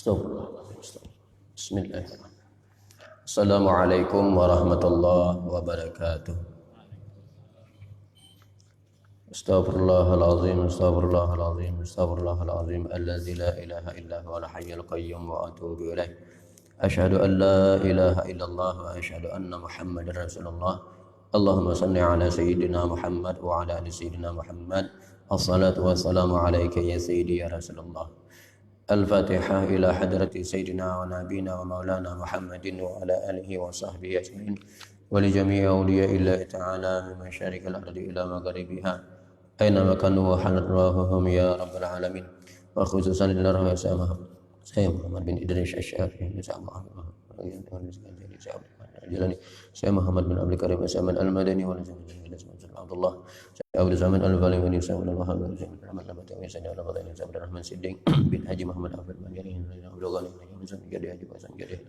Astagfirullahaladzim. Bismillahirrahmanirrahim. Assalamualaikum warahmatullahi wabarakatuh. Astaghfirullahaladzim, astaghfirullahaladzim, astaghfirullahaladzim. Alladzi la ilaha illa huwal hayyul qayyum wa atubu ilaih. Asyhadu an la ilaha illallah wa asyhadu anna Muhammadar Rasulullah. Allahumma salli ala sayyidina Muhammad wa ala ali sayyidina Muhammad. Assalatu wassalamu alayka ya sayyidi ya Rasulullah. Al-Fatihah ila hadrati sayyidina wa nabina wa maulana Muhammadin wa ala alihi wa sahbihi ajma'in wa li jami'i awliya'illahi ta'ala min masyarikil ardi ila magharibiha aina makanu wa halat ruhuhum ya rabbal alamin wa khususan ila rahmat saya Muhammad bin Idris Asy-Syafi'i insyaallah saya Muhammad bin Abdul Karim As-Saman Al-Madani wa Abdullah Abdul Saman Al-Balawani Saman Al-Wahhab Rahmat Nabati Sayyidina Al-Fadhil Sayyidina Rahman Siddiq bin Haji Muhammad Afid Manjari Abdul Ghani Jadi Haji Hasan Jadi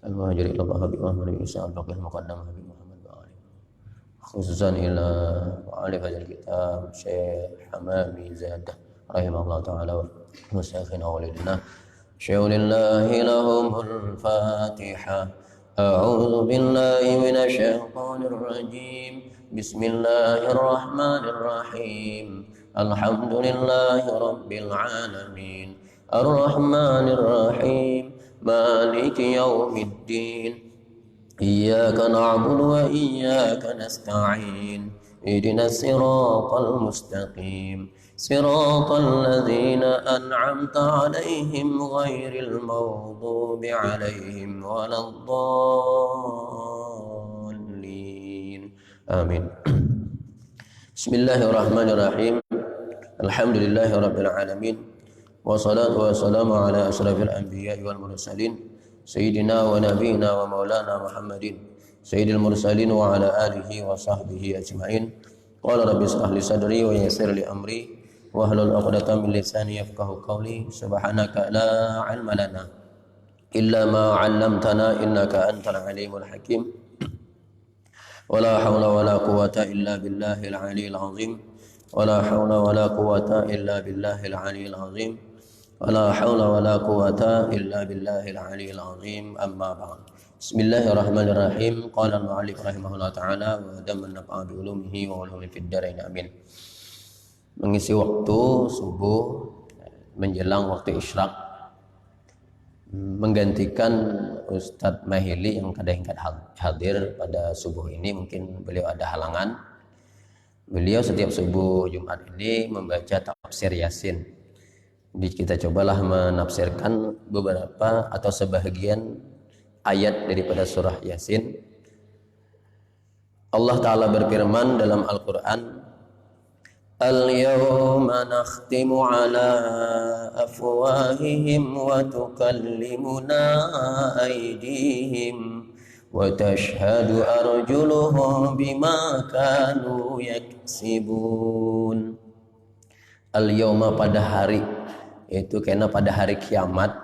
Al-Muhajir ila Allah bi Muhammad bin Isa Al-Faqih Muqaddam Habib Muhammad wa ali khususan ila alif hadzal kitab Syekh Hamami Zadah rahimahullah taala wa musakhina walidina syaulillahi lahumul Fatihah. أعوذ بالله من الشيطان الرجيم بسم الله الرحمن الرحيم الحمد لله رب العالمين الرحمن الرحيم مالك يوم الدين إياك نعبد وإياك نستعين اهدنا الصراط المستقيم صراط الذين أنعمت عليهم غير المغضوب عليهم ولا الضالين آمين. بسم الله الرحمن الرحيم الحمد لله رب العالمين والصلاة والسلام على أشرف الأنبياء والمرسلين سيدنا ونبينا ومولانا محمد سيد المرسلين وعلى آله وصحبه أجمعين. قال رب اشرح لي صدري ويسر لي أمري wahlul 'uqdatam min lisani yafqahu qawli subhanaka la 'ilma lana illa ma 'allamtana innaka antal alimul hakim wala haula wala quwwata illa billahil 'aliyyil 'azim wala haula wala quwwata illa billahil 'aliyyil 'azim wala haula wala quwwata illa billahil 'aliyyil 'azim amma ba'd. Bismillahirrahmanirrahim. Qala al-mu'allif rahimahullah ta'ala wa damanna bi ulumihi wa ulumi fid dharain amin. Mengisi waktu subuh menjelang waktu isyraq menggantikan Ustadz Mahili yang kadang-kadang hadir pada subuh ini. Mungkin beliau ada halangan. Beliau setiap subuh Jumat ini membaca tafsir Yasin. Jadi kita cobalah menafsirkan beberapa atau sebahagian ayat daripada surah Yasin. Allah Ta'ala berfirman dalam Al-Quran, Al-yawma nakhtimu ala afwahihim wa tukallimuna aydihim wa tashhadu arjuluhum bima kanu yaksibun. Al-yawma pada hari, yaitu karena pada hari kiamat,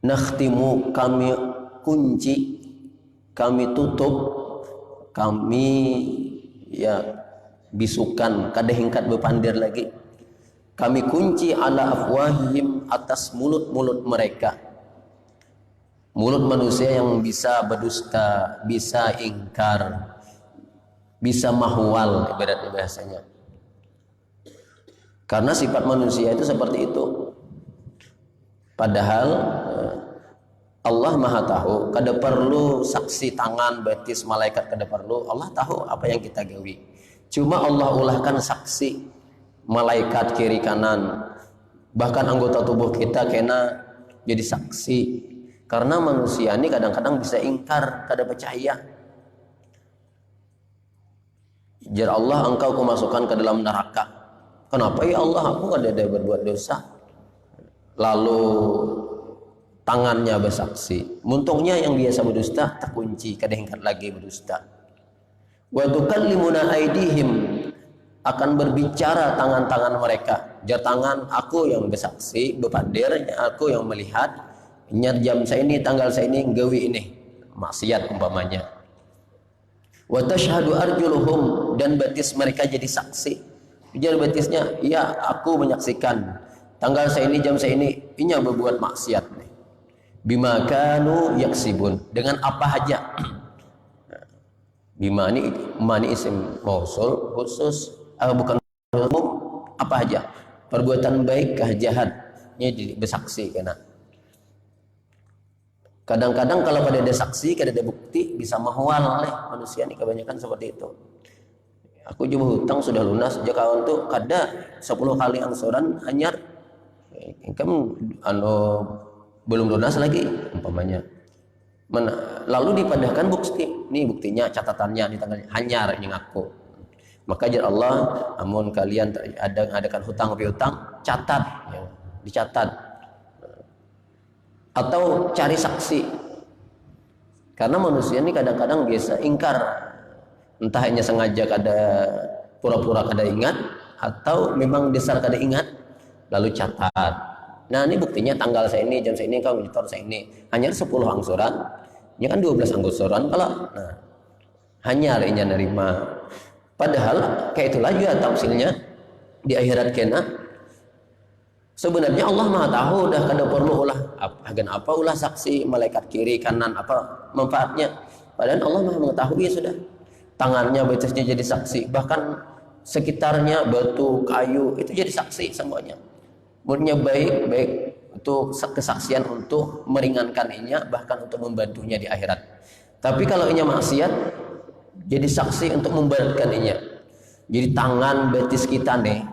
nakhtimu kami kunci, kami tutup, kami bisukan kadehingkat bepandir lagi, kami kunci ala afwahihim atas mulut-mulut mereka. Mulut manusia yang bisa berdusta, bisa ingkar, bisa mahwal ibaratnya bahasanya. Karena sifat manusia itu seperti itu. Padahal Allah Maha tahu, kada perlu saksi tangan betis malaikat, kada perlu. Allah tahu apa yang kita gawi. Cuma Allah ulahkan saksi malaikat kiri kanan, bahkan anggota tubuh kita kena jadi saksi. Karena manusia ini kadang-kadang bisa ingkar, kada percaya. Jar Allah, engkau kumasukkan ke dalam neraka. Kenapa ya Allah, aku kada ada berbuat dosa. Lalu tangannya bersaksi. Muntungnya yang biasa berdusta terkunci, kada ingkar lagi berdusta. Wa tukallimuna aydihim, akan berbicara tangan-tangan mereka. Jar tangan, aku yang bersaksi, bepandir, aku yang melihat, nyat jam saya ini, tanggal saya ini, gawi ini, maksiat umpamanya. Wa tashhadu arjuluhum, dan batis mereka jadi saksi. Jar batisnya, ya aku menyaksikan tanggal saya ini, jam saya ini, inya berbuat maksiat nih. Bima kanu yaksibun, dengan apa aja. Bima ini mani isim mausul khusus, bukan umum, apa aja. Perbuatan baik kah jahatnya jadi bersaksi kena. Kadang-kadang kalau pada ada saksi, kada ada bukti, bisa mahwal oleh manusia ini kebanyakan seperti itu. Aku juga hutang sudah lunas, jika kawan tuh kada 10 kali angsuran hanyar, kamu belum lunas lagi umpamanya. Lalu dipadahkan bukti, ini buktinya, catatannya di tangannya, hanyar ini ngaku. Maka jar Allah, amun kalian adakan hutang piutang, catat, ya, dicatat. Atau cari saksi. Karena manusia ini kadang-kadang biasa ingkar, entah hanya sengaja kada pura-pura kada ingat, atau memang dasar kada ingat, lalu catat. Nah ini buktinya tanggal saya ini, jam saya ini, kau monitor saya ini, hanya 10 angsuran, ini kan 12 angsuran kalau, nah, hanya inya nerima. Padahal kayak itulah juga tafsirnya di akhirat kena. Sebenarnya Allah Maha tahu, dah kada perlu ulah agen apa ulah saksi malaikat kiri kanan apa manfaatnya. Padahal Allah Maha mengetahui sudah. Tangannya betisnya jadi saksi, bahkan sekitarnya batu, kayu itu jadi saksi semuanya. Moodnya baik itu kesaksian untuk meringankan inya, bahkan untuk membantunya di akhirat. Tapi kalau inya maksiat, jadi saksi untuk memberatkan inya. Jadi tangan betis kita nih,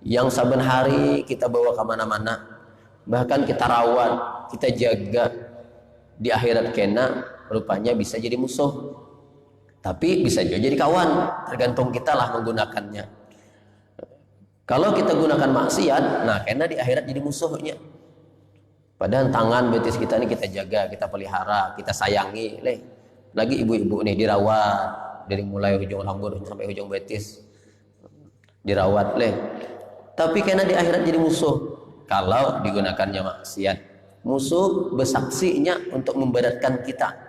yang saben hari kita bawa kemana-mana, bahkan kita rawat, kita jaga, di akhirat kena rupanya bisa jadi musuh. Tapi bisa juga jadi kawan, tergantung kita lah menggunakannya. Kalau kita gunakan maksiat, nah kena di akhirat jadi musuhnya. Padahal tangan betis kita ini kita jaga, kita pelihara, kita sayangi. Lagi ibu-ibu nih dirawat dari mulai ujung rambut sampai ujung betis, dirawat Tapi kena di akhirat jadi musuh kalau digunakannya maksiat. Musuh bersaksinya untuk memberatkan kita.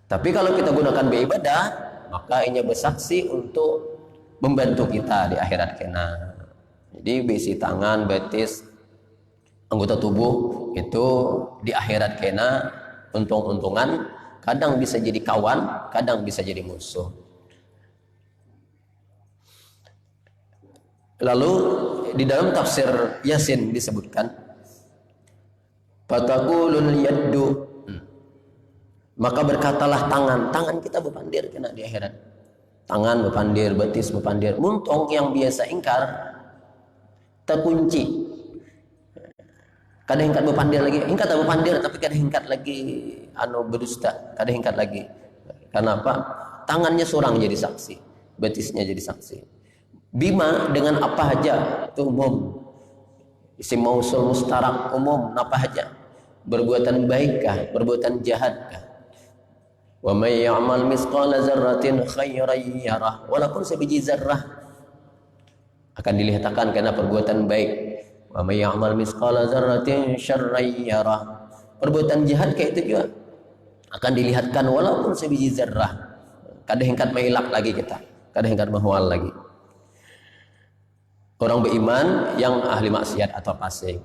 Tapi kalau kita gunakan beribadah, maka inya bersaksi untuk membantu kita di akhirat kena. Jadi besi tangan, betis, anggota tubuh itu di akhirat kena untung-untungan, kadang bisa jadi kawan, kadang bisa jadi musuh. Lalu di dalam tafsir Yasin disebutkan fataqulul yaddu, maka berkatalah tangan kita berpandir kena di akhirat. Tangan berpandir, betis berpandir. Muntung yang biasa ingkar terkunci. Kadang ingkat berpandir lagi, ingkat berpandir tapi kadang ingkat lagi berdusta, kadang ingkat lagi. Karena apa? Tangannya seorang jadi saksi, betisnya jadi saksi. Bima dengan apa aja itu umum. Isim mausul mustarak umum, apa aja. Berbuatan baikkah, berbuatan jahatkah? Wa may ya'mal misqala dzarratin khairan yarah, walaupun sebiji zarrah akan dilihatkan karena perbuatan baik. Wa may ya'mal misqala dzarratin syarran yarah, perbuatan jahat kayak itu juga akan dilihatkan walaupun sebiji zarrah. Kadang hingkat mailak lagi kita, kadang hingkat mahwal lagi. Orang beriman yang ahli maksiat atau fasik,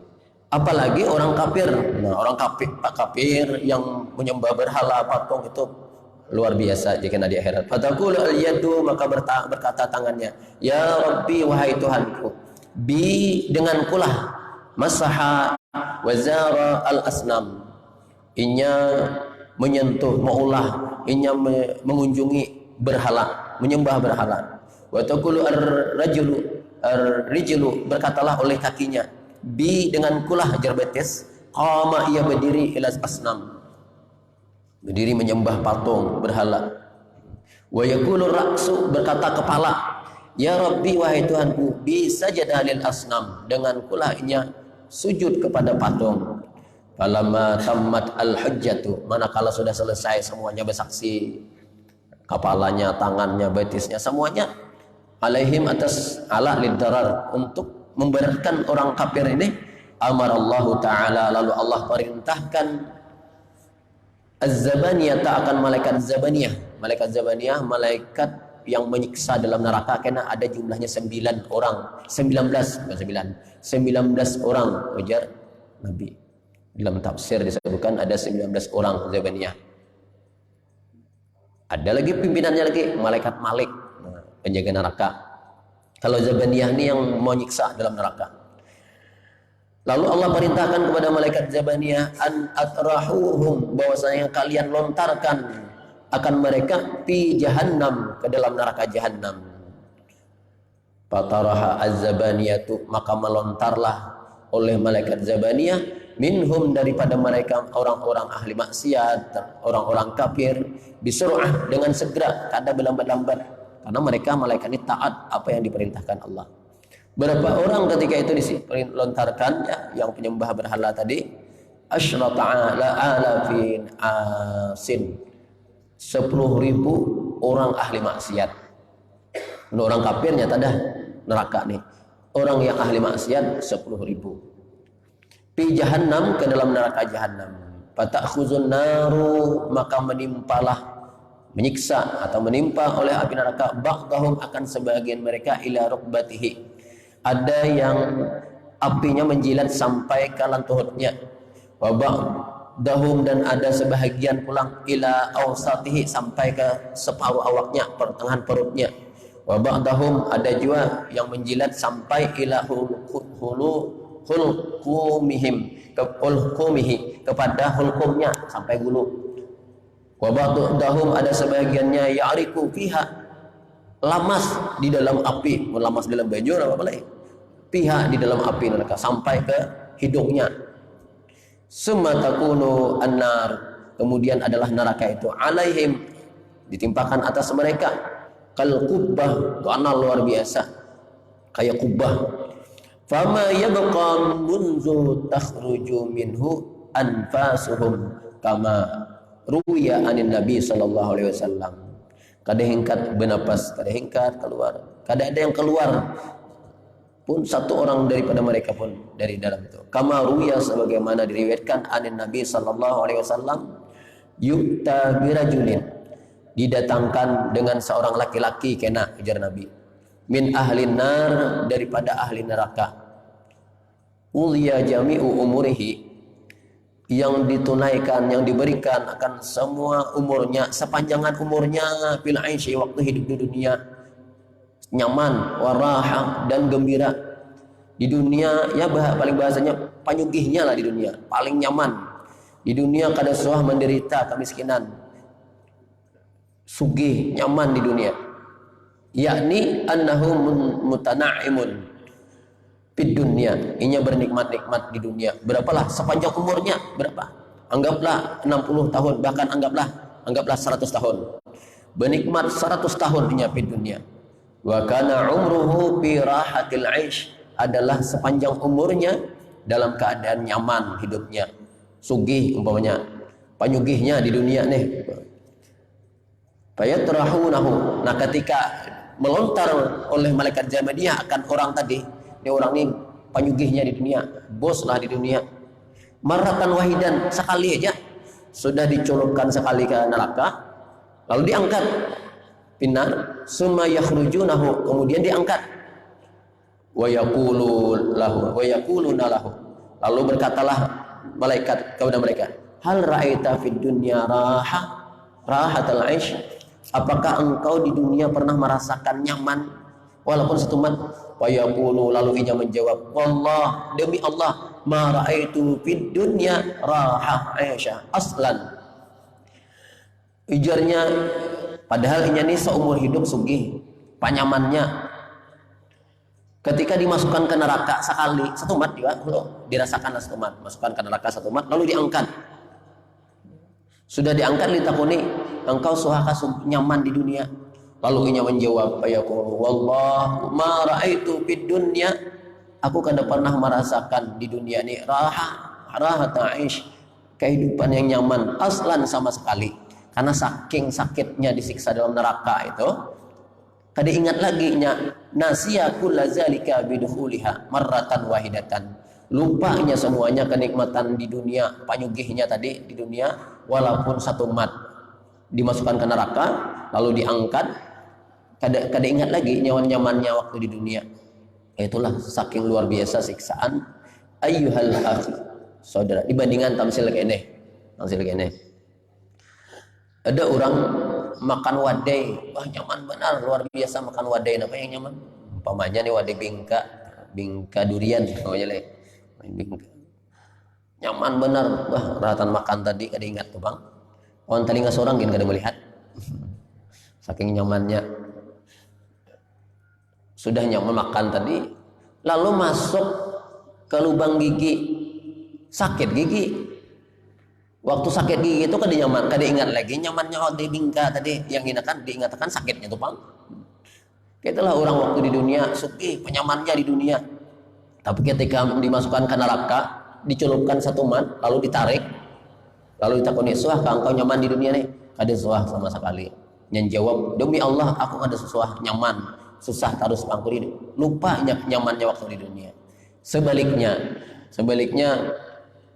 apalagi orang kafir. Nah, orang kafir yang menyembah berhala patung itu luar biasa jika di akhirat. Fataqul al-yadu, maka berkata tangannya, ya Rabbi, wahai Tuhanku, bi dengan kulah masaha wazara al-asnam, inya menyentuh, maulah, inya mengunjungi berhala, menyembah berhala. Wa taqulu ar-rijlu, berkatalah oleh kakinya, bi dengan kulah jarbetes, qama, ia berdiri ila asnam, berdiri menyembah patung berhala. Wa yaqulu ra'su, berkata kepala, ya Rabbi, wahai Tuhanku, bi sajada lil asnam, dengan kulahnya sujud kepada patung. Falamma tammat al hujjatu, manakala sudah selesai semuanya bersaksi, kepalanya, tangannya, betisnya, semuanya alaihim atas ala lidarar, untuk memberatkan orang kafir ini. Amarallahu ta'ala, lalu Allah perintahkan Az-Zabaniyah, akan malaikat Zabaniyah. Malaikat Zabaniyah, malaikat yang menyiksa dalam neraka, karena ada jumlahnya 9 orang, 19 orang ujar Nabi. Dalam tafsir disebutkan ada 19 orang Zabaniyah. Ada lagi pimpinannya lagi malaikat Malik, penjaga neraka. Kalau Zabaniyah ini yang mau nyiksa dalam neraka. Lalu Allah perintahkan kepada malaikat Zabaniyah an atrahuhum, bahwasanya kalian lontarkan akan mereka fi jahannam, ke dalam neraka jahannam. Fataraha az-zabaniyatu, maka melontarlah oleh malaikat Zabaniyah minhum, daripada mereka orang-orang ahli maksiat, orang-orang kafir, bisur'ah, dengan segera, kada berlambat-lambat, karena mereka malaikat ini taat apa yang diperintahkan Allah. Berapa orang ketika itu dilontarkan, ya, yang penyembah berhala tadi, asyrata alafin asin, 10.000 orang ahli maksiat. Untuk orang kafirnya tada neraka nih. Orang yang ahli maksiat 10.000. Fi jahannam, ke dalam neraka jahannam. Fatakhuzun naru, maka menimpalah, menyiksa atau menimpa oleh api neraka ba'dahum, akan sebagian mereka, ila rukbatihi, ada yang apinya menjilat sampai ke lantuhnya, wa ba'dahum, dan ada sebahagian pulang, ila awsatihi, sampai ke separuh awaknya, pertengahan perutnya, wa ba'dahum, ada juga yang menjilat sampai ila hulqumihim, kepada hulqumnya, sampai gulu. Wa ba'dahum, ada sebagiannya ya'riku fiha, lamas di dalam api, melamas dalam baju apa lagi, pihak di dalam api neraka sampai ke hidungnya. Summa takunu annar, kemudian adalah neraka itu, alaihim, ditimpakan atas mereka, kal kubbah, tu'anal, luar biasa, kayak kubbah. Fama yabqa munzu takhruju minhu anfasuhum, kama ruwiya anin Nabi sallallahu alaihi wasallam. Kada hingkat bernapas, kada hingkat keluar, kada ada yang keluar pun satu orang daripada mereka pun dari dalam itu. Kama ruya, sebagaimana diriwayatkan anin Nabi sallallahu alaihi wasallam, yukta birajulin, didatangkan dengan seorang laki-laki, kena ujar Nabi, min ahlin nar, daripada ahli neraka, uliya jami'u umurihi, yang ditunaikan, yang diberikan akan semua umurnya, sepanjangan umurnya, fil aishi, waktu hidup di dunia, nyaman, waraha, dan gembira di dunia, ya paling bahasanya panyugihnya lah di dunia, paling nyaman di dunia, kada suah menderita kemiskinan, sugih, nyaman di dunia, yakni annahu mutana'imun fid dunya, inya bernikmat-nikmat di dunia. Berapalah sepanjang umurnya, berapa? Anggaplah 60 tahun, bahkan anggaplah 100 tahun. Bernikmat 100 tahun inya fid dunya. Wa kana umruhu fi rahatil aish, adalah sepanjang umurnya dalam keadaan nyaman hidupnya, sugih umpamanya, panyugihnya di dunia nih. Fayatrahunahu, nah ketika melontar oleh malaikat Zabaniyah akan orang tadi, ini orang ini panyugihnya di dunia, bos lah di dunia, maratan wahidan, sekali aja sudah dicolokkan sekali ke neraka, lalu diangkat pinar, summa yakhrujunahu, kemudian diangkat, wa yaquluna lahu, lalu berkatalah malaikat kepada mereka, hal ra'aita fid dunya rahatal aish, apakah engkau di dunia pernah merasakan nyaman walaupun setumat? Wa yaqulu, lalu ia menjawab, wallah, demi Allah, ma ra'aitu fid dunya rahah aisyah aslan, ujarnya, padahal inya ini seumur hidup sugih panyamannya, ketika dimasukkan ke neraka sekali setumat juga dirasakan setumat, masukkan ke neraka setumat, lalu diangkat, sudah diangkat, litakuni, engkau suhaka nyaman di dunia. Lalu inya menjawab, ayaqulu wallah ma raaitu fid dunya, aku kada pernah merasakan di dunia ini rahat aish, kehidupan yang nyaman aslan sama sekali, karena saking sakitnya disiksa dalam neraka itu, kada ingat lagi nya, nasiya kullazalika bidukhuliha marratan wahidatan, lupanya semuanya kenikmatan di dunia, panyugihnya tadi di dunia, walaupun satu mat, dimasukkan ke neraka lalu diangkat, kada ingat lagi nyaman-nyamannya waktu di dunia. Itulah saking luar biasa siksaan. Ayyuhal akhi, saudara dibandingkan tamsil kene. Ada orang makan wadai, wah nyaman benar, luar biasa makan wadai. Apa yang nyaman? Umpamanya nih wadai bingka durian, bingka. Nyaman benar, wah ratan makan tadi kada ingat tuh bang. Orang telinga seorang gini kada melihat, saking nyamannya. Sudah nyaman makan tadi, lalu masuk ke lubang gigi, sakit gigi. Waktu sakit gigi itu kada nyaman, kada ingat lagi nyamannya wadai bingka tadi, yang diingatkan sakitnya tuh bang. Itulah orang waktu di dunia suki penyamannya di dunia, tapi ketika dimasukkan ke neraka, dicelupkan satu mat, lalu ditarik, lalu ditakuni, suah engkau nyaman di dunia nih? Kada suah sama sekali. Yang jawab, demi Allah aku kada suah nyaman, susah terus pangku ini, lupa nyamannya waktu di dunia. Sebaliknya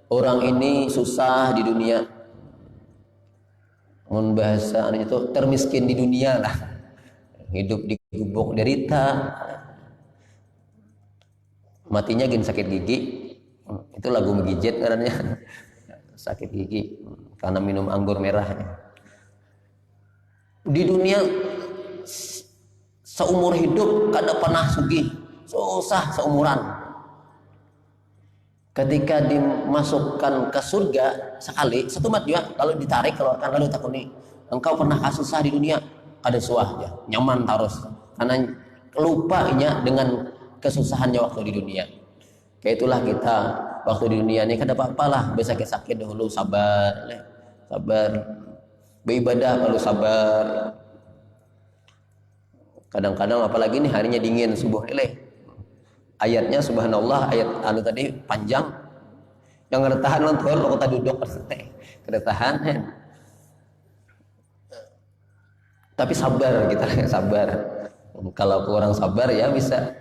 orang ini susah di dunia, mun bahasa itu termiskin di dunia lah, hidup di gubuk derita, matinya gini sakit gigi. Itu lagu menggigit karena sakit gigi karena minum anggur merah. Di dunia seumur hidup kada pernah sugih, susah seumuran. Ketika dimasukkan ke surga sekali satu mat juga, lalu ditarik keluarkan, lalu takuni, engkau pernah susah di dunia? Ada suah ya, nyaman terus karena lupanya dengan kesusahannya waktu di dunia. Kayak itulah kita waktu di dunia ini kada apa-apalah, sakit dahulu sabar, beribadah perlu sabar. Kadang-kadang apalagi nih harinya dingin subuh ini, ayatnya subhanallah, ayat anu tadi panjang, yang ngertahan nonton lo kita duduk keretahan, tapi sabar kita sabar. Kalau kurang sabar ya bisa,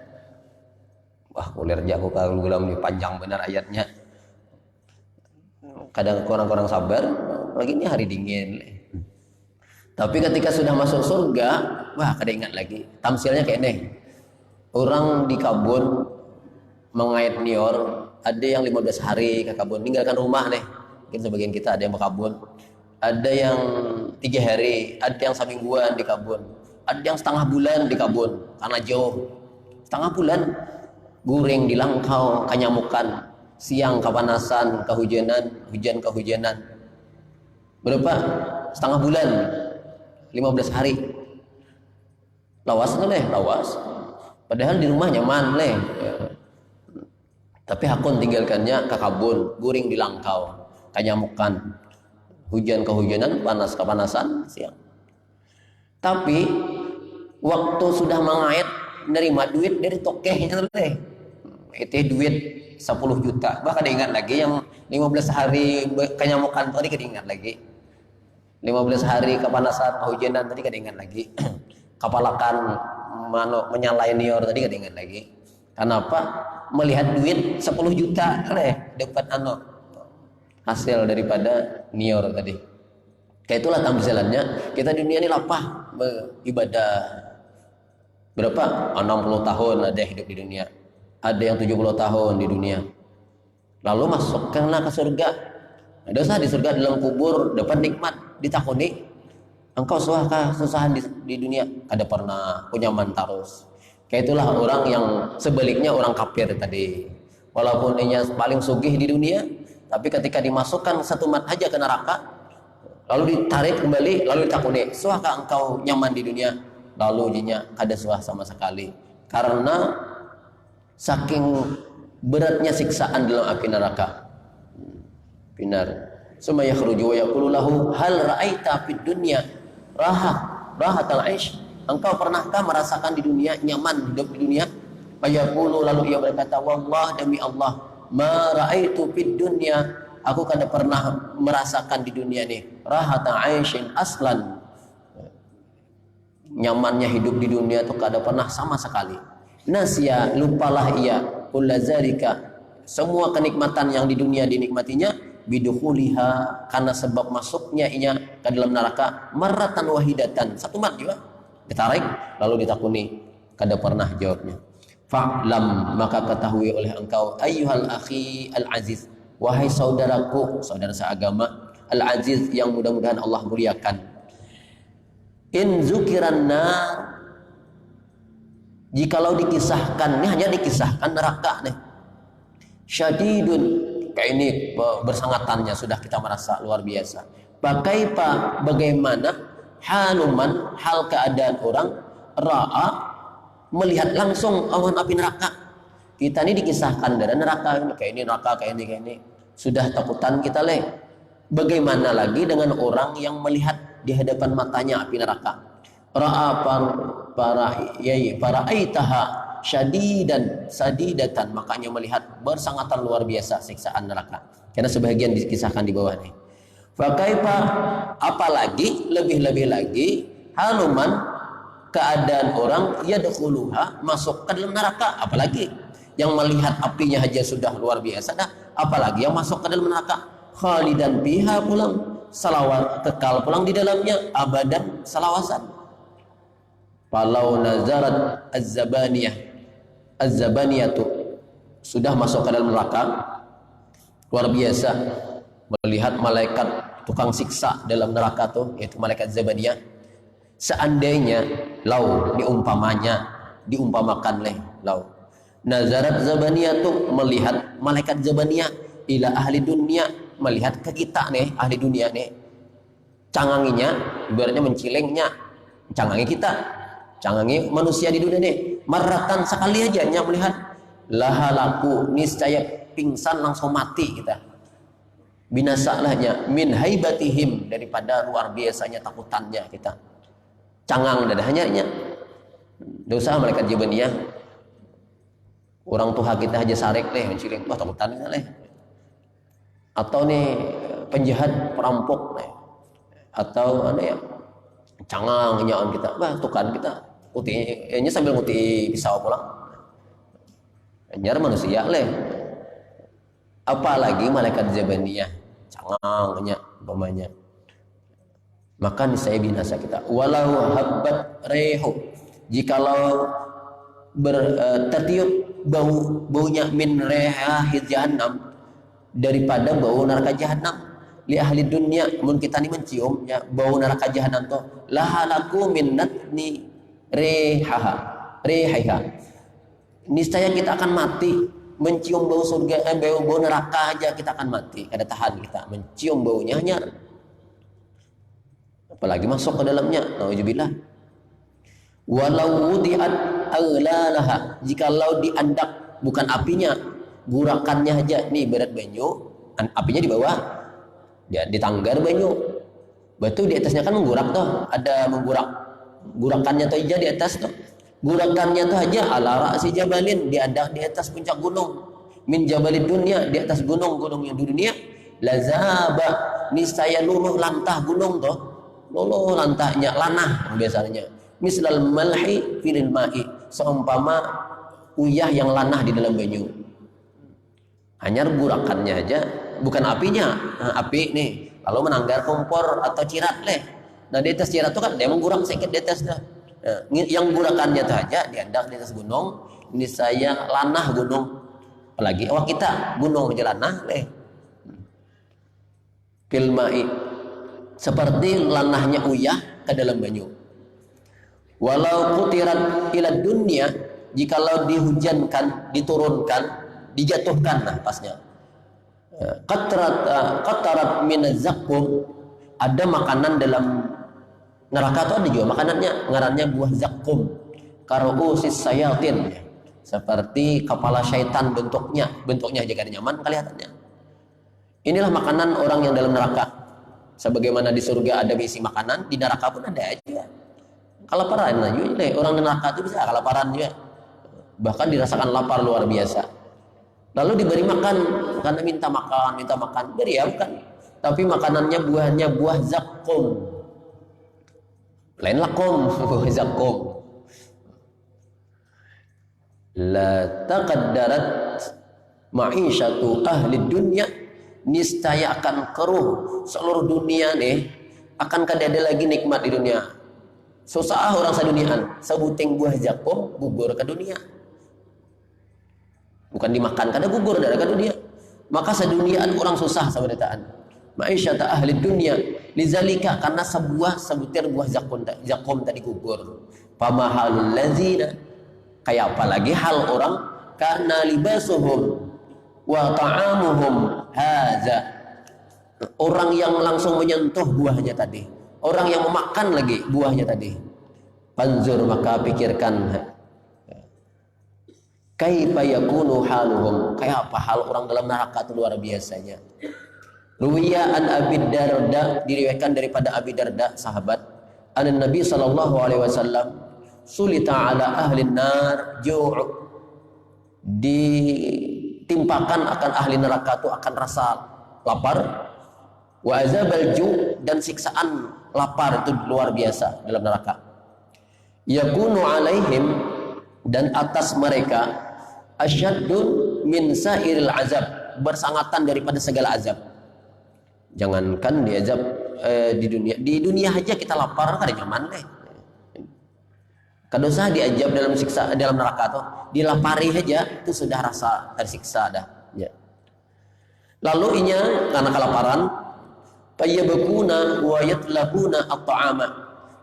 wah kuliah jago kalau gulam ini panjang benar ayatnya. Kadang kurang sabar, lagi ini hari dingin. Tapi ketika sudah masuk surga, wah kada ingat lagi. Tamsilnya kayak nih, orang di kabun mengait nior, ada yang 15 hari ke kabun, meninggalkan rumah nih. Mungkin sebagian kita ada yang berkabun, ada yang 3 hari, ada yang semingguan di kabun, ada yang setengah bulan di kabun karena jauh. Setengah bulan guring di langkau, kanyamukan, siang kepanasan, kehujanan. Berapa? Setengah bulan, 15 hari. Lawas padahal di rumah nyaman leh. Tapi hakun tinggalkannya ke kabun, guring di langkau, kanyamukan, kehujanan, panas kepanasan, siang. Tapi waktu sudah mengait, nerima duit dari tokehnya leh. Itu duit 10 juta, bahkan ingat lagi yang 15 hari kanyamukan tadi kada ingat lagi. 15 hari kepanasan, kehujanan tadi kada ingat lagi. Kapalakan menyalai nior tadi kada ingat lagi. Kenapa? Melihat duit 10 juta dapat hasil daripada nior tadi. Kayak itulah tampilannya kita dunia ini lapah beribadah. Berapa? 60 tahun ada hidup di dunia. Ada yang 70 tahun di dunia. Lalu masukkanlah ke surga. Ada usah di surga dalam kubur dapat nikmat, ditakuni engkau susahan di dunia, kada pernah nyaman terus. Kayak itulah orang yang sebaliknya orang kafir tadi. Walaupun dia paling sugih di dunia, tapi ketika dimasukkan satu mat aja ke neraka, lalu ditarik kembali, lalu ditakuni, suahkah engkau nyaman di dunia? Lalu jinya kada suah sama sekali. Karena saking beratnya siksaan dalam api neraka. Benar. Summa yakhruju wa yaqulu lahu hal ra'aita fid dunya rahatal aish. Engkau pernahkah merasakan di dunia nyaman hidup di dunia? Fayaqulu, lalu ia berkata, wallah demi Allah, ma ra'aitu fid dunya, aku kada pernah merasakan di dunia ini rahatal aishin aslan. Nyamannya hidup di dunia itu kada pernah sama sekali. Nasya, lupalah ia kullazalika, semua kenikmatan yang di dunia dinikmatinya, bidukhuliha, karena sebab masuknya inya ke dalam neraka, marratan wahidatan, satu mat juga ditarik lalu ditakuni, kada pernah jawabnya. Fa'lam, maka ketahui oleh engkau ayyuhal akhi al aziz, Wahai saudaraku, saudara seagama, Al-Aziz yang mudah-mudahan Allah muliakan. In zukiran nar, jikalau dikisahkan, ini hanya dikisahkan neraka nih. Syadidun, kayak ini bersangatannya sudah kita merasa luar biasa. Pakaipa, bagaimana haluman, hal keadaan orang ra'a, melihat langsung awan api neraka. Kita ini dikisahkan dari neraka, kayak ini neraka, kayak ini. Sudah takutan kita leh. Bagaimana lagi dengan orang yang melihat di hadapan matanya api neraka? Ra'a para aitaha syadidan sadidatan, makanya melihat bersangatan luar biasa siksaan neraka. Karena sebagian dikisahkan di bawah nih. Fakaifa, apalagi lebih-lebih lagi haluman keadaan orang yadkhuluha, masuk ke dalam neraka, apalagi yang melihat apinya aja sudah luar biasa dah, apalagi yang masuk ke dalam neraka, khalidan biha, pulang salawat, kekal pulang di dalamnya abadan salawasan. Falau nazarat az-zabaniyah tuh sudah masuk ke dalam neraka, luar biasa melihat malaikat tukang siksa dalam neraka tuh, yaitu malaikat zabaniyah. Seandainya lau diumpamakan leh lau nazarat zabaniyah tuh melihat malaikat zabaniyah ila ahli dunia, melihat ke kita nih ahli dunia nih, canganginya ibaratnya mencilingnya, cangangi kita, cangangi manusia di dunia nih, maratan sekali aja nya melihat lahalaku, niscaya pingsan langsung mati kita, binasalahnya min haibatihim, daripada luar biasanya takutannya kita, cangang dadahnya nya. Dosa malaikat jabaniyah, orang tua kita aja sarek leh menciling, wah takutan leh. Atau nih penjahat perampok nih, atau aneh ya cangang nyaan kita, wah tukan kita utinya sambil nguti pisau pulang, nyar manusia leh. Apalagi malaikat jabaniyah cangangnya umpamanya, maka niscaya binasa kita. Walau habbat rehu, jikalau tertiup baunya min rehahid jahannam, daripada bau neraka jahanam, li ahli dunia, mun kita ni mencium ya bau neraka jahanam tuh, lahalaku min natni rehaha, niscaya kita akan mati mencium bau surga, bau neraka aja kita akan mati, kada tahan kita mencium baunya hanya, apalagi masuk ke dalamnya, nauzubillah. Walau wudi'at aghlalaha, jikalau diandak bukan apinya, gurakannya aja nih, berat banyu, apinya di bawah, dia ditanggar banyu, batu di atasnya kan menggurak tuh, ada menggurak, gurakannya tuh aja di atas tuh, gurakannya tuh aja ala ra'si jabalin, diandak di atas puncak gunung, min jabalid dunia, di atas gunung-gunung yang di dunia, lazaba, niscaya luluh lantah gunung tuh, luluh lantahnya lanah biasanya, mislal malhi filil ma'i, seumpama uyah yang lanah di dalam banyu. Hanya gurakannya aja, bukan apinya. Nah, api nih kalau menanggar kompor atau cirat leh, nah di atas cirat itu kan dia menggurak sedikit di atas dah. Nah, yang gurakannya itu aja diandak di atas gunung, ini saya lanah gunung, apalagi awak kita gunung aja lanah leh. Filmai, seperti lanahnya uyah ke dalam banyu. Walau putiran ila dunia, jikalau dihujankan, diturunkan, dijatuhkan, nah pasnya qatarat min zakum, ada makanan dalam neraka itu ada juga makanannya, ngarannya buah zakum, karuusis sayatin, seperti kepala syaitan bentuknya aja kada nyaman kelihatannya. Inilah makanan orang yang dalam neraka. Sebagaimana di surga ada berisi makanan, di neraka pun ada aja. Kelaparan aja, orang neraka itu bisa kelaparan juga, bahkan dirasakan lapar luar biasa. Lalu diberi makan karena minta makan, beri ya bukan, tapi makanannya buahnya buah zakum, lain lakum, buah zakum. La taqaddarat ma'isyatu ahli dunya, niscaya akan keruh seluruh dunia nih, akan kada ada lagi nikmat di dunia. Susah orang seduniaan, sebuting buah zakum gugur ke dunia. Bukan dimakan, kada gugur dari ke dunia. Maka seduniaan orang susah sabarataan. Ma'isyata ahli dunia lizalika, karena sebutir buah zakum tadi gugur. Pamahalul ladzina, kayak apalagi hal orang karena libasuhum wa ta'amuhum hadza, orang yang langsung menyentuh buahnya tadi, orang yang memakan lagi buahnya tadi. Panzur, maka pikirkan, kaifa yakunu haluhum, kayak apa hal orang dalam neraka itu luar biasanya. Ruwiya an Abi Darda, diriwayatkan daripada Abi Darda sahabat, an Nabi sallallahu alaihi wasallam sulita ala ahli nar ju', ditimpakan akan ahli neraka itu akan rasa lapar, wa azabal ju', dan siksaan lapar itu luar biasa dalam neraka. Yakunu alaihim, dan atas mereka asyaddun min sairil azab, bersangatan daripada segala azab. Jangankan diazab di dunia aja kita lapar kada nyaman deh. Kada usah diazab dalam siksa dalam neraka tuh, dilapari aja itu sudah rasa tersiksa dah. Ya. Lalu inya karena kelaparan, fayyabkuna wa yatlabuna at-ta'ama,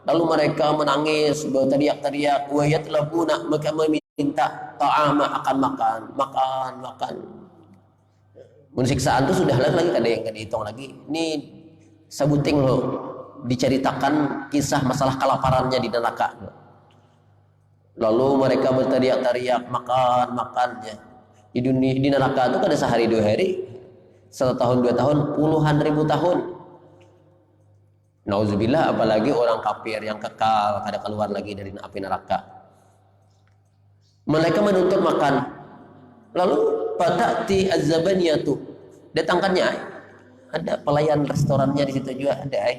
lalu mereka menangis berteriak-teriak, wa yatlabuna, mereka meminta ta'ama, akan makan. Mensiksaan itu sudah lagi kada yang dihitung lagi. Ini sebuting loh diceritakan kisah masalah kelaparannya di neraka. Lalu mereka berteriak-teriak makannya. Di neraka itu kada sehari dua hari, 1 tahun 2 tahun, puluhan ribu tahun. Nauzubillah, apalagi orang kafir yang kekal kada keluar lagi dari api neraka. Mereka menuntut makan. Lalu patati az-zabaniyatu, datangkannya ada pelayan restorannya di situ juga ada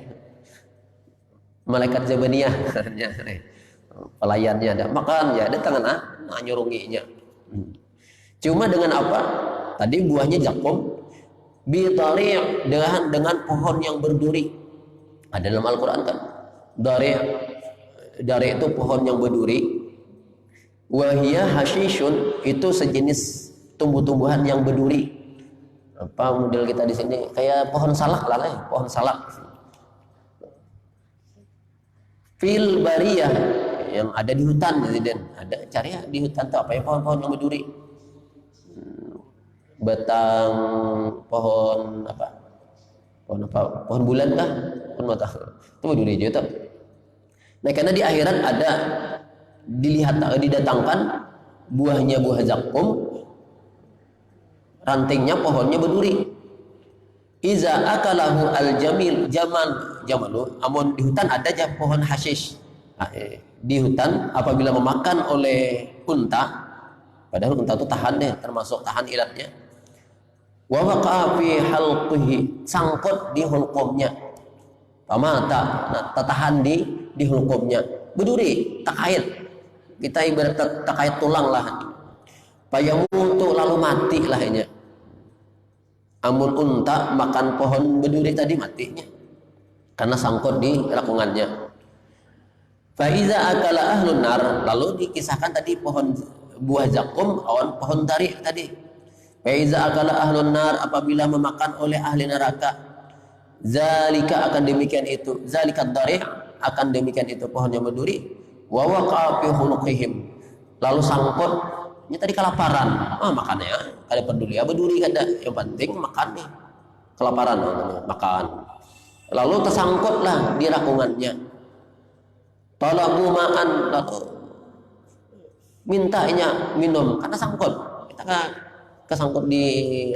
malaikat zabaniyah pelayannya ada, makan ya datangan nyurunginya. Cuma dengan apa? Tadi buahnya zakum, bitari', dengan pohon yang berduri. Ada dalam Al-Qur'an kan? Dari itu pohon yang berduri. Wahia hashishun, itu sejenis tumbuh-tumbuhan yang berduri. Apa model kita di sini kayak pohon salak lah, pohon salak. Fil bariyah, yang ada di hutan, dan ada cari di hutan tuh apa ya, pohon-pohon yang berduri. Batang pohon apa? Pohon bulan kah? Pohon mata. Itu berduri juga tuh. Nah, karena di akhirat ada didatangkan buahnya, buah zakum, rantingnya pohonnya berduri. Iza akalahu jamalu, amun di hutan ada aja pohon hashish. Di hutan apabila memakan oleh unta, padahal unta itu tahan deh, termasuk tahan ilatnya. Wa waqa'a fi halqihi, sangkut di hulqumnya. Pamata, tahan di hulqumnya. Berduri, takait. Kita ibarat takait tulang lah. Payamutu, lalu mati lahnya. Amun unta makan pohon berduri tadi matinya karena sangkut di rakungannya. Faiza akala ahlun nar, lalu dikisahkan tadi pohon buah zakum, pohon tarik tadi. Faiza akala ahlun nar, apabila memakan oleh ahli neraka, zalika, akan demikian itu, zalika dari, akan demikian itu pohon yang berduri. Wa waqa'a fi huluqihim, lalu sangkut. Ini tadi kelaparan, makannya kada peduli, berduri kada, yang penting makan nih, kelaparan makan. Lalu tersangkutlah di rakungannya. Talabu ma'an, lalu mintanya minum karena sangkut. Kita kesangkut di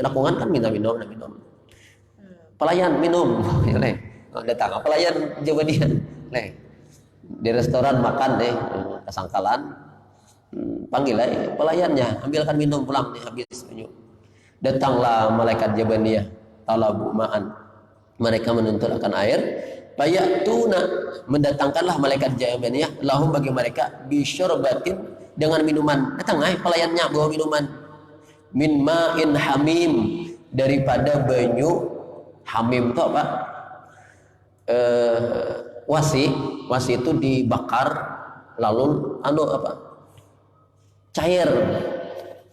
rakungan kan minta minum. Pelayan minum, datang pelayan jawa dia, di restoran makan kesangkalan, panggil pelayannya, ambilkan minum pulang nih habis minum. Datanglah malaikat jabaniyah, talabu ma'an, mereka menuntut akan air. Fayatuna, mendatangkanlah malaikat jabaniyah lahum, bagi mereka, bisyurbatin, dengan minuman. Datang pelayannya bawa minuman, min ma'in hamim, daripada banyu hamim itu apa? Wasi itu dibakar lalu cair,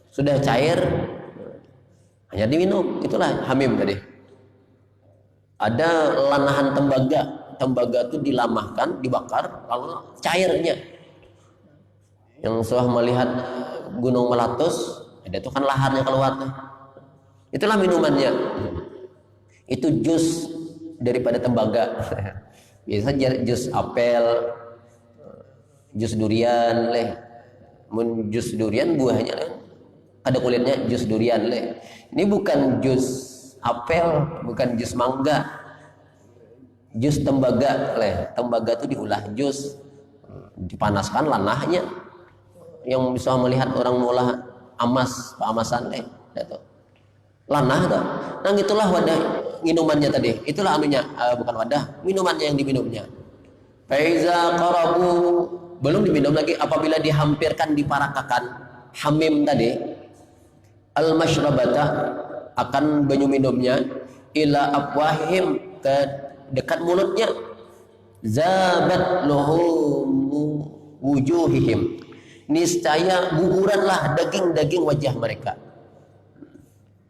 sudah cair hanya diminum. Itulah hamim tadi. Ada lanahan tembaga. Tembaga itu dilamahkan, dibakar, lalu cairnya. Yang sudah melihat gunung meletus, ada itu kan laharnya keluar. Itulah minumannya. Itu jus daripada tembaga. Biasa jus apel, jus durian, jus durian buahnya ada kulitnya, jus durian Ini bukan jus apel, bukan jus mangga, jus tembaga Tembaga itu diolah jus, dipanaskan lanahnya. Yang bisa melihat orang mengolah amasan lanah tuh. Nah itulah wadah minumannya tadi. Itulah anunya, bukan wadah, minumannya yang diminumnya. Faiza qarabu, belum diminum lagi apabila dihampirkan, diparakakan hamim tadi, al masyrabata, akan banyu minumnya, ila afwahim, ke dekat mulutnya, zabat luhum wujuhihim, niscaya guguranlah daging-daging wajah mereka.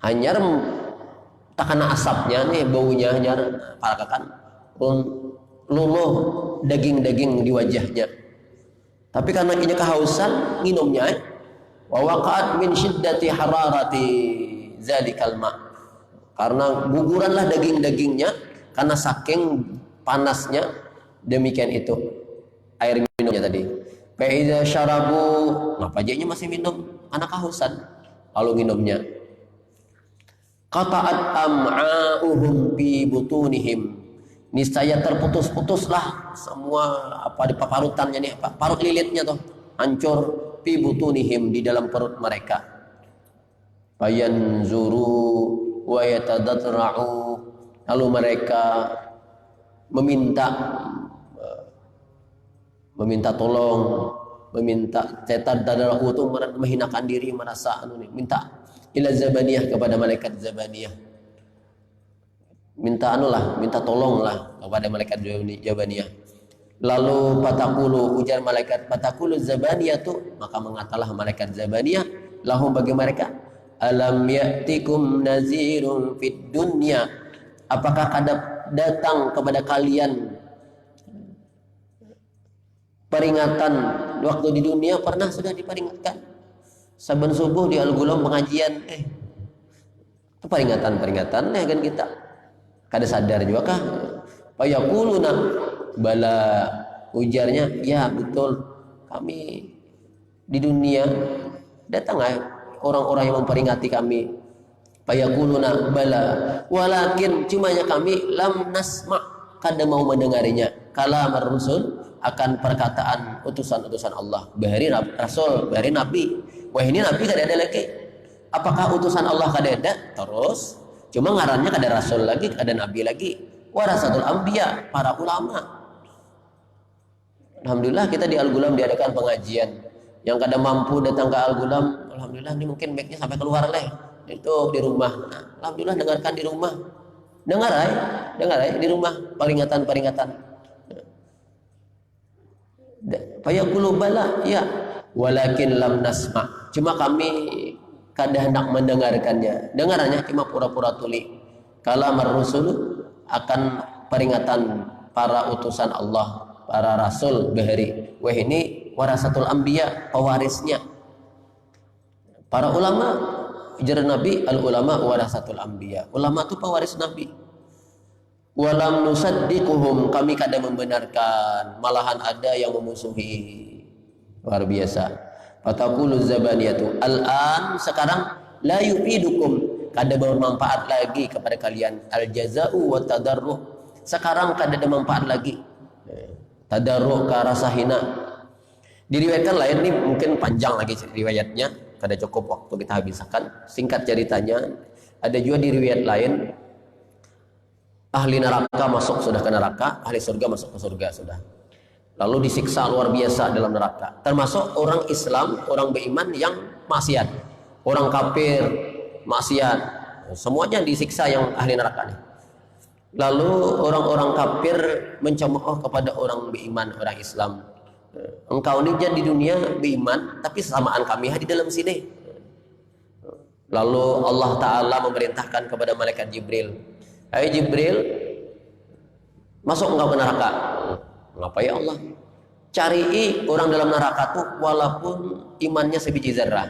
Hanyar tak kena asapnya nih, baunya hanyar parakakan luluh daging-daging di wajahnya. Tapi karena ini kehausan minumnya, wa waqa'at min syiddati hararati zalikal ma, karena guguranlah daging-dagingnya karena saking panasnya. Demikian itu air minumnya tadi. Fa iza syarabu, ngapa jadinya masih minum, anak kehausan lalu minumnya. Qata'at am'a'uhum fi butunihim, niscaya terputus-putuslah semua apa di parutannya nih, parut lilitnya tuh hancur, fi butunihim, di dalam perut mereka. Fayanzuru wa yatadatra'u, lalu mereka meminta tolong, meminta tadatra'u itu menghinakan diri, merasa minta ila zabaniyah, kepada malaikat zabaniyah, minta tolonglah kepada malaikat zabaniyah. Lalu patakulu, ujar malaikat, patakulu zabaniyah tu, maka mengatalah malaikat zabaniyah lahum, bagi mereka, alam ya'tikum nazirun fid dunya, apakah datang kepada kalian peringatan waktu di dunia? Pernah sudah diperingatkan saban subuh di Al-Gulam pengajian, itu peringatan kan kita kada sadar juga kah? Fayaquluna bala, ujarnya ya betul, kami di dunia datang orang-orang yang memperingati kami. Fayaquluna bala walakin, cumanya kami lam nasma, kada mau mendengarnya, kalam ar-rusul, akan perkataan utusan-utusan Allah, bahari rasul, bahari nabi. Wah ini nabi kada ada lagi, apakah utusan Allah kada ada? Terus cuma ngarannya kada rasul lagi, kada nabi lagi. Warasatul anbiya, para ulama. Alhamdulillah kita di Al-Gulam diadakan pengajian. Yang kada mampu datang ke Al-Gulam, alhamdulillah ini mungkin mic-nya sampai keluar itu di rumah. Nah, alhamdulillah dengarkan di rumah. Dengar di rumah peringatan. Fayaqulu bala ya walakin lam nasma, cuma kami kada hendak mendengarkannya. Dengarannya cuma pura-pura tuli. Kalam ar-rusul, akan peringatan para utusan Allah, para rasul bahari. Wah ini warasatul anbiya, pewarisnya para ulama. Ujar Nabi, al ulama warasatul anbiya, ulama itu pewaris Nabi. Walam nusaddiquhum, kami kada membenarkan, malahan ada yang memusuhi. Luar biasa. Fataqulu zabaniyatu, al-an, sekarang, la yufidukum, kada bermanfaat lagi kepada kalian, al jaza'u wa tadarruh, sekarang kada ada manfaat lagi. Tadarruh ke rasa hina. Diriwayatkan lain, ini mungkin panjang lagi riwayatnya, kada cukup waktu kita habiskan, singkat ceritanya. Ada juga di riwayat lain, ahli neraka masuk sudah ke neraka, ahli surga masuk ke surga sudah. Lalu disiksa luar biasa dalam neraka. Termasuk orang Islam, orang beriman yang maksiat, orang kafir, maksiat, semuanya disiksa yang ahli neraka nih. Lalu orang-orang kafir mencemooh kepada orang beriman, orang Islam. Engkau ini di dunia beriman, tapi samaan kami di dalam sini. Lalu Allah Ta'ala memerintahkan kepada malaikat Jibril, hai Jibril, masuk engkau ke neraka. Ngapa ya Allah? Cari orang dalam neraka tuh walaupun imannya sebiji zarah.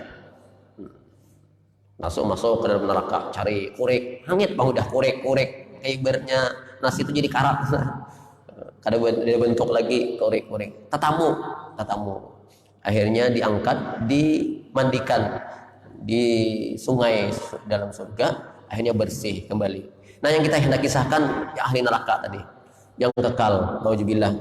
Masuk ke dalam neraka, cari kurik, hangit bang udah kurik, kayak ibaratnya nasi itu jadi karat. Kada dia bentuk lagi kurik. Tatamu. Akhirnya diangkat, dimandikan di sungai dalam surga, akhirnya bersih kembali. Nah, yang kita hendak kisahkan ya ahli neraka tadi, yang kekal, nauzubillah.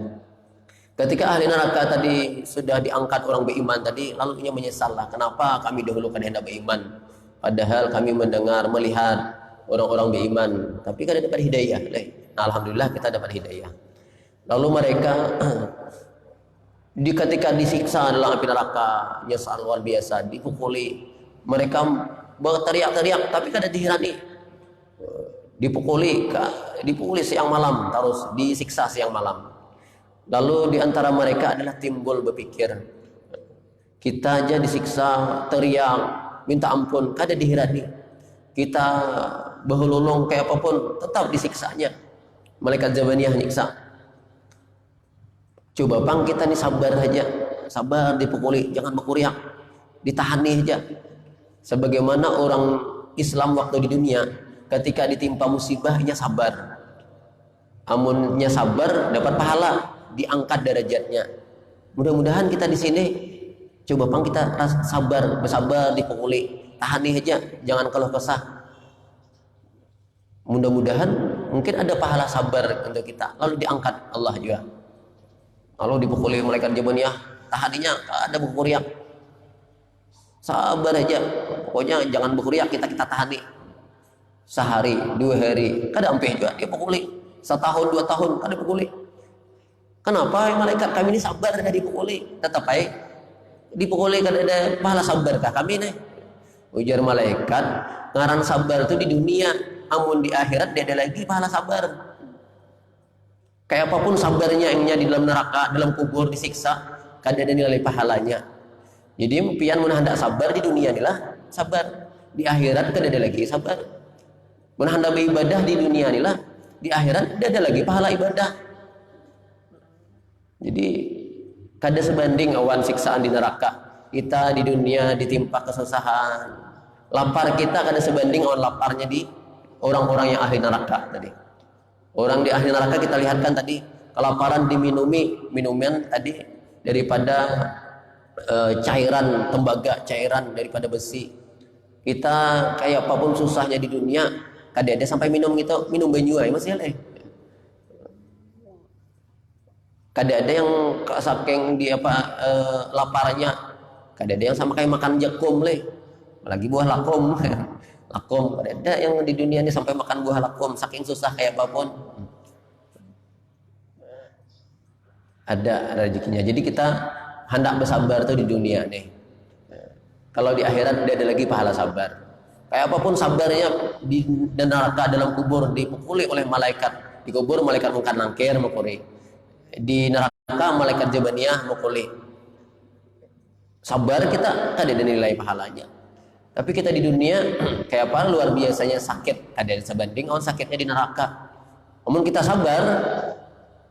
Ketika ahli neraka tadi sudah diangkat orang beriman tadi, lalu ia menyesal lah, kenapa kami dahulu kan hendak beriman, padahal kami mendengar, melihat orang-orang beriman, tapi kan dapat hidayah. Nah, alhamdulillah kita dapat hidayah. Lalu mereka ketika disiksa dalam api neraka, nyesal luar biasa, dipukuli, mereka berteriak-teriak, tapi kada dihirani. Dipukuli siang malam, terus disiksa siang malam. Lalu diantara mereka adalah timbul berpikir, kita aja disiksa, teriak, minta ampun, kada dihirani. Kita berhululung kayak apapun, tetap disiksanya. Malaikat Zabaniyah nyiksa. Coba bang, kita nih sabar aja, sabar dipukuli, jangan berkuriak, ditahani aja. Sebagaimana orang Islam waktu di dunia, ketika ditimpa musibahnya sabar, amunnya sabar dapat pahala, diangkat derajatnya. Mudah-mudahan kita di sini coba bang kita bersabar dipukuli, tahani aja, jangan keluh kesah. Mudah-mudahan mungkin ada pahala sabar untuk kita, lalu diangkat Allah juga. Lalu dipukuli malaikat Jabaniyah, tahaninya ada berkuriak, sabar aja, pokoknya jangan berkuriak, kita tahani sehari 2 hari, kada ampe juga dia pukuli, 1 tahun 2 tahun kada pukuli. Kenapa malaikat kami ini sabar kada dipukuli, tetap aja dipukuli, kada ada pahala sabar kah kami nih? Ujar malaikat, ngaran sabar itu di dunia, amun di akhirat dia ada lagi pahala sabar. Kayak apapun sabarnya yang di dalam neraka, dalam kubur disiksa, kada ada nilai pahalanya. Jadi pian mun hendak sabar di dunia inilah sabar, di akhirat kada ada lagi sabar. Mun hendak beribadah di dunia inilah, di akhirat kada ada lagi pahala ibadah. Jadi kada sebanding awan siksaan di neraka. Kita di dunia ditimpa kesusahan, lapar kita kada sebanding awan laparnya di orang-orang yang ahli neraka tadi. Orang di ahli neraka kita lihatkan tadi, kelaparan diminumi minuman tadi daripada cairan tembaga, cairan daripada besi. Kita kayak apapun susahnya di dunia, kada ada sampai minum banyu aja masih leh. Kada ada yang saking di laparnya, kada ada yang sama kayak makan jakum leh, apalagi buah lakom. Lakom, kada ada yang di dunia ini sampai makan buah lakom, saking susah kayak apapun. Ada rezekinya. Jadi kita hendak bersabar tuh di dunia nih. Kalau di akhirat tidak ada lagi pahala sabar. Kayak apapun sabarnya di neraka, dalam kubur dipukuli oleh malaikat. Di kubur malaikat mungkar nangkir mukuli. Di neraka malaikat Jabaniyah mukuli. Sabar kita kada ada nilai pahalanya. Tapi kita di dunia kayak apa luar biasanya sakit, ada sebanding awan sakitnya di neraka. Namun kita sabar,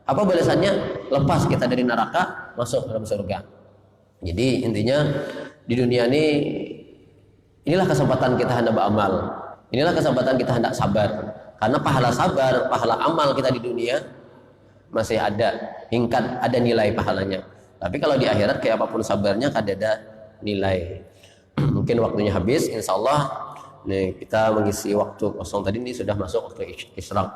apa balasannya? Lepas kita dari neraka, masuk dalam surga. Jadi intinya di dunia ini, inilah kesempatan kita hendak beramal, inilah kesempatan kita hendak sabar. Karena pahala sabar, pahala amal kita di dunia masih ada, hingkat ada nilai pahalanya. Tapi kalau di akhirat kayak apapun sabarnya kada ada nilai. Mungkin waktunya habis, insya Allah nih kita mengisi waktu kosong tadi ini sudah masuk waktu isyraq.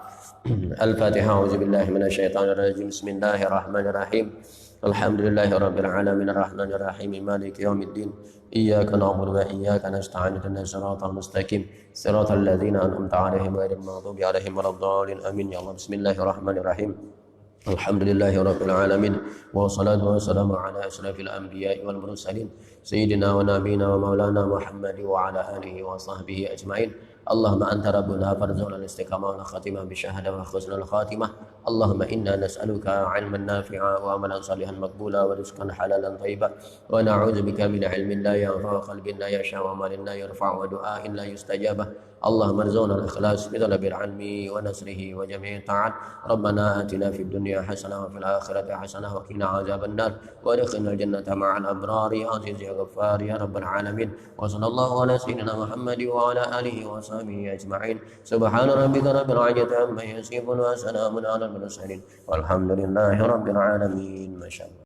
Al-Fatihah. Auzubillahi minasyaitonirrajim. Bismillahirrahmanirrahim. Alhamdulillahirabbil alamin arrahmanir rahim maliki yaumiddin. Iyyaka na'budu wa iyyaka nasta'in ihdinas siratal mustaqim siratal ladzina an'amta 'alaihim ghairil maghdubi 'alaihim waladdallin. Amin ya Allah. Bismillahirrahmanirrahim. Alhamdulillahirabbil alamin wassalatu wassalamu ala asyrafil anbiya'i wal mursalin sayyidina wa nabiyina wa maulana Muhammad wa ala alihi wa sahbihi ajmain. Allahumma anta rabbuna farzuqna al-istiqamah wal khatimah bi syahadah wa husnul khatimah. اللهم إنا نسألك علما نافعا وعملا صالحا مقبولا ورزقا حلالا طيبا، ونعوذ بك من علم لا ينفع وقلب لا يشاء وعمل لا يرفع ودعاء لا يستجاب. اللهم ارزقنا الإخلاص في طلب العلم ونصره وجميع الطاعات. ربنا آتنا في الدنيا حسنة وفي الآخرة حسنة وقنا عذاب النار، وادخلنا الجنة مع الأبرار يا عزيز يا غفار يا رب العالمين. وصلى الله على سيدنا محمد وعلى آله وصحبه أجمعين. سبحان ربك رب العزة عما يصفون وسلام على المرسلين والحمد لله رب العالمين. ما شاء الله.